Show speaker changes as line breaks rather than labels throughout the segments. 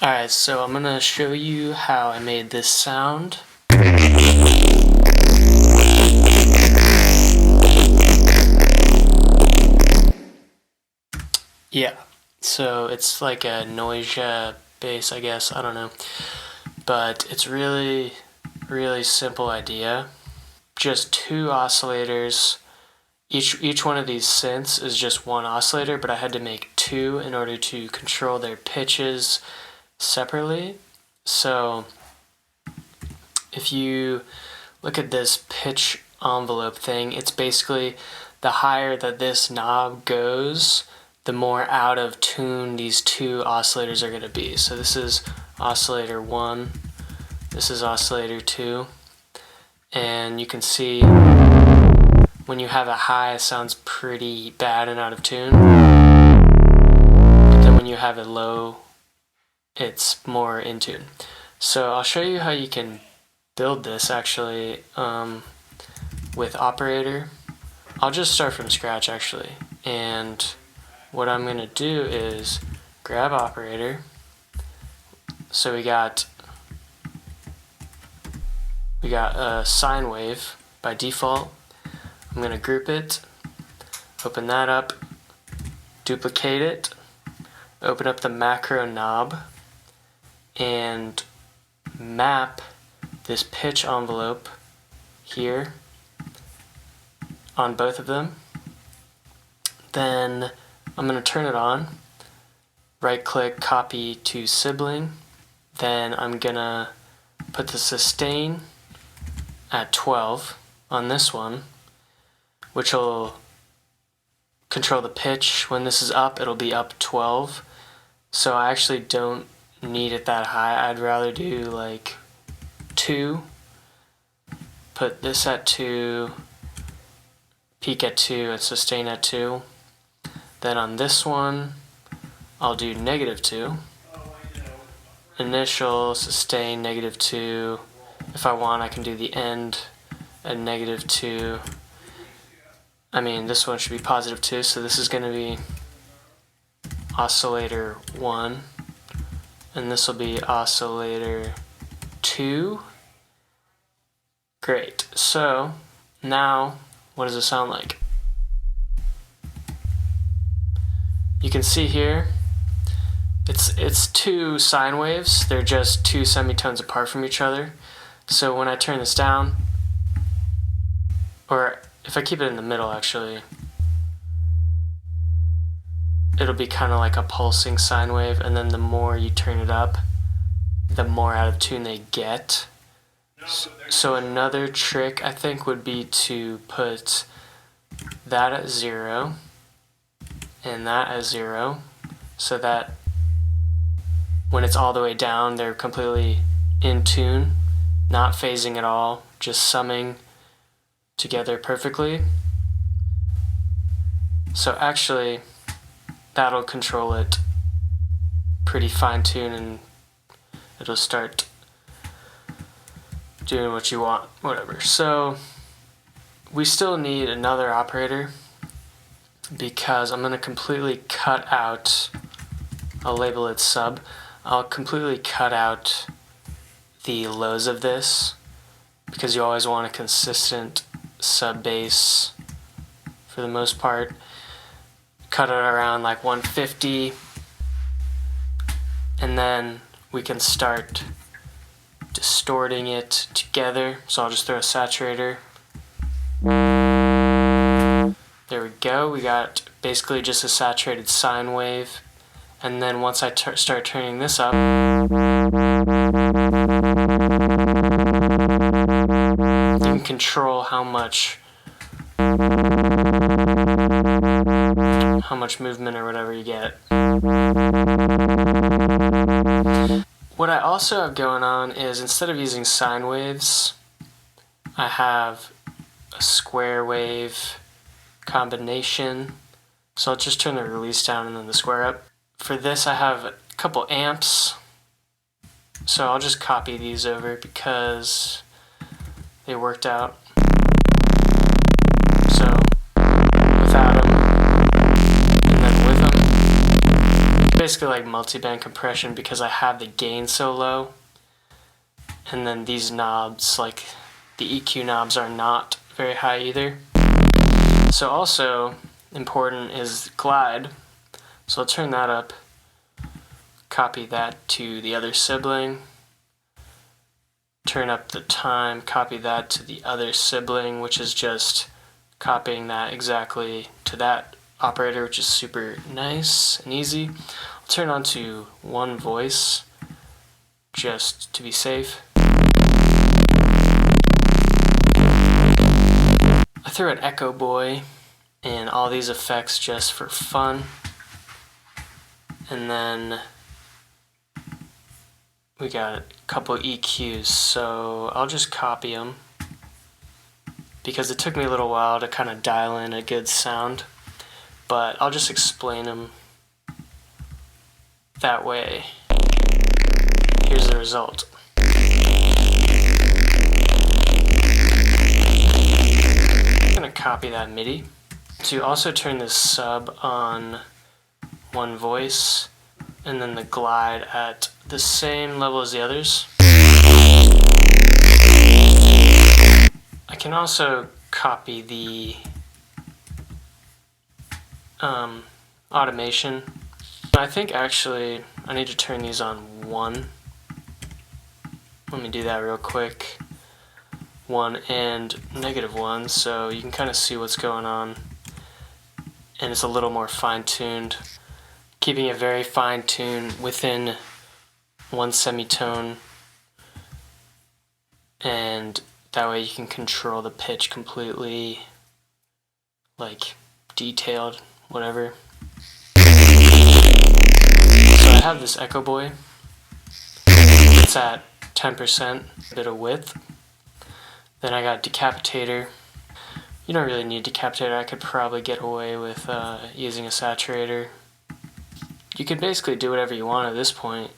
Alright, so I'm gonna show you how I made this sound. Yeah, so it's like a Noisia bass, I guess, I don't know. But it's really simple idea. Just two oscillators. Each one of these synths is just one oscillator, but I had to make two in order to control their pitches separately. So if you look at this pitch envelope thing, it's basically the higher that this knob goes, the more out of tune these two oscillators are going to be. So this is oscillator 1, this is oscillator 2, and you can see when you have a high, it sounds pretty bad and out of tune, but then when you have it low, it's more in tune. So I'll show you how you can build this actually with operator. I'll just start from scratch actually, and what I'm going to do is grab operator. So we got a sine wave by default. I'm going to group it, open that up, duplicate it, open up the macro knob, and map this pitch envelope here on both of them. Then I'm going to turn it on, right click, copy to sibling. Then I'm going to put the sustain at 12 on this one, which will control the pitch. When this is up, it'll be up 12. So I actually don't need it that high. I'd rather do like 2. Put this at 2, peak at 2, and sustain at 2. Then on this one, I'll do -2. Initial, sustain, -2. If I want, I can do the end at -2. I mean, this one should be +2, so this is going to be oscillator 1, and this will be oscillator 2. Great. So now, what does it sound like? You can see here, it's two sine waves. They're just two semitones apart from each other. So when I turn this down, or if I keep it in the middle actually, it'll be kind of like a pulsing sine wave, and then the more you turn it up, the more out of tune they get. So another trick I think would be to put that at 0 and that at 0, so that when it's all the way down, they're completely in tune, not phasing at all, just summing together perfectly. So actually, that'll control it pretty fine-tuned, and it'll start doing what you want, whatever. So we still need another operator, because I'm going to completely cut out, I'll label it sub, I'll completely cut out the lows of this, because you always want a consistent sub bass for the most part. Cut it around like 150, and then we can start distorting it together. So I'll just throw a saturator. There we go, we got basically just a saturated sine wave. And then once I start turning this up, you can control how much movement or whatever you get. What I also have going on is, instead of using sine waves, I have a square wave combination. So I'll just turn the release down and then the square up. For this I have a couple amps, so I'll just copy these over because they worked out. So without them and then with them, basically like multi-band compression because I have the gain so low. And then these knobs, like the EQ knobs, are not very high either. So also important is glide. So I'll turn that up, copy that to the other sibling, turn up the time, copy that to the other sibling, which is just copying that exactly to that operator, which is super nice and easy. I'll turn on to one voice just to be safe. I threw an Echo Boy and all these effects just for fun. And then we got a couple EQs, so I'll just copy them because it took me a little while to kind of dial in a good sound, but I'll just explain them that way. Here's the result. I'm going to copy that MIDI. To also turn this sub on one voice, and then the glide at the same level as the others. I can also copy the automation. I think actually I need to turn these on 1. Let me do that real quick. 1 and -1, so you can kind of see what's going on. And it's a little more fine-tuned. Keeping it very fine-tuned within one semitone. And that way you can control the pitch completely, like detailed, whatever. So I have this Echo Boy. It's at 10%, a bit of width. Then I got Decapitator. You don't really need Decapitator. I could probably get away with using a saturator. You can basically do whatever you want at this point.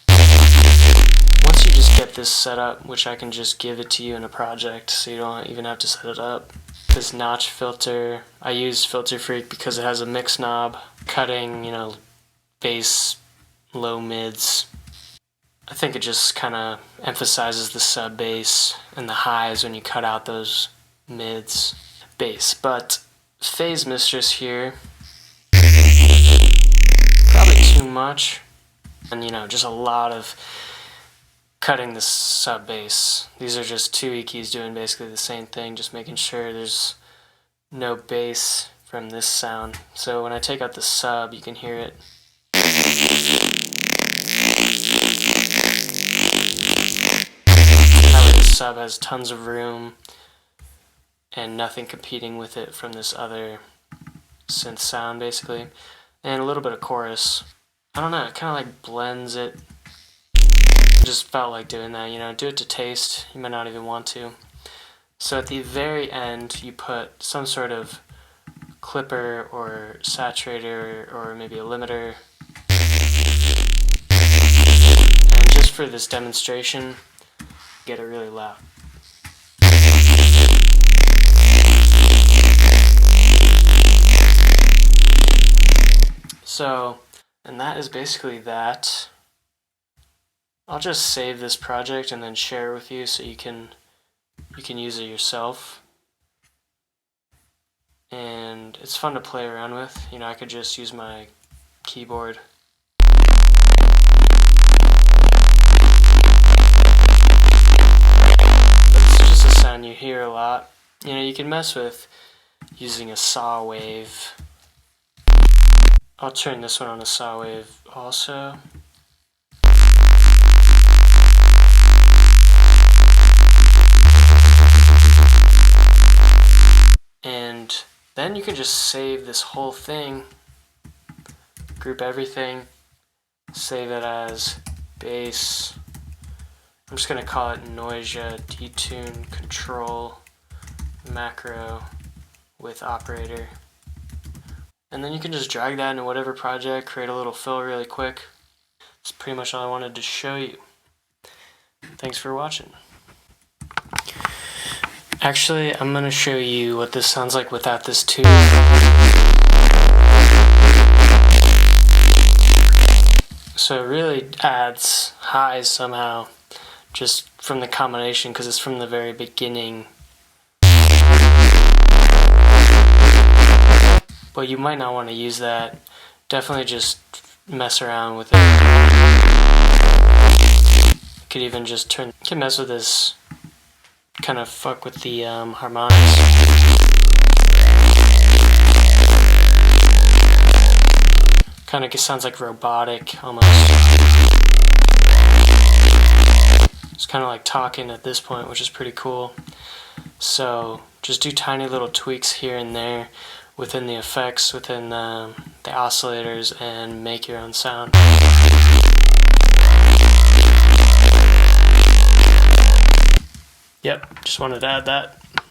Once you just get this set up, which I can just give it to you in a project, so you don't even have to set it up. This notch filter, I use Filter Freak because it has a mix knob, cutting, bass, low mids. I think it just kind of emphasizes the sub bass and the highs when you cut out those mids bass. But Phase Mistress here, probably too much, and just a lot of cutting the sub bass. These are just 2 EQs doing basically the same thing, just making sure there's no bass from this sound. So when I take out the sub, you can hear it. That way the sub has tons of room and nothing competing with it from this other synth sound basically. And a little bit of chorus. I don't know, it kind of like blends it. I just felt like doing that, do it to taste. You might not even want to. So at the very end, you put some sort of clipper or saturator or maybe a limiter. And just for this demonstration, get it really loud. So, and that is basically that. I'll just save this project and then share it with you so you can use it yourself. And it's fun to play around with. I could just use my keyboard. But it's just a sound you hear a lot. You can mess with using a saw wave. I'll turn this one on a saw wave also. And then you can just save this whole thing, group everything, save it as bass. I'm just going to call it Noisia detune control macro with operator. And then you can just drag that into whatever project, create a little fill really quick. That's pretty much all I wanted to show you. Thanks for watching. Actually, I'm going to show you what this sounds like without this tube. So it really adds highs somehow, just from the combination, because it's from the very beginning. But you might not want to use that. Definitely just mess around with it. You could even just you can mess with this, kind of fuck with the harmonics. Kind of sounds like robotic almost. It's kind of like talking at this point, which is pretty cool. So just do tiny little tweaks here and there within the effects, within the oscillators, and make your own sound. Yep, just wanted to add that.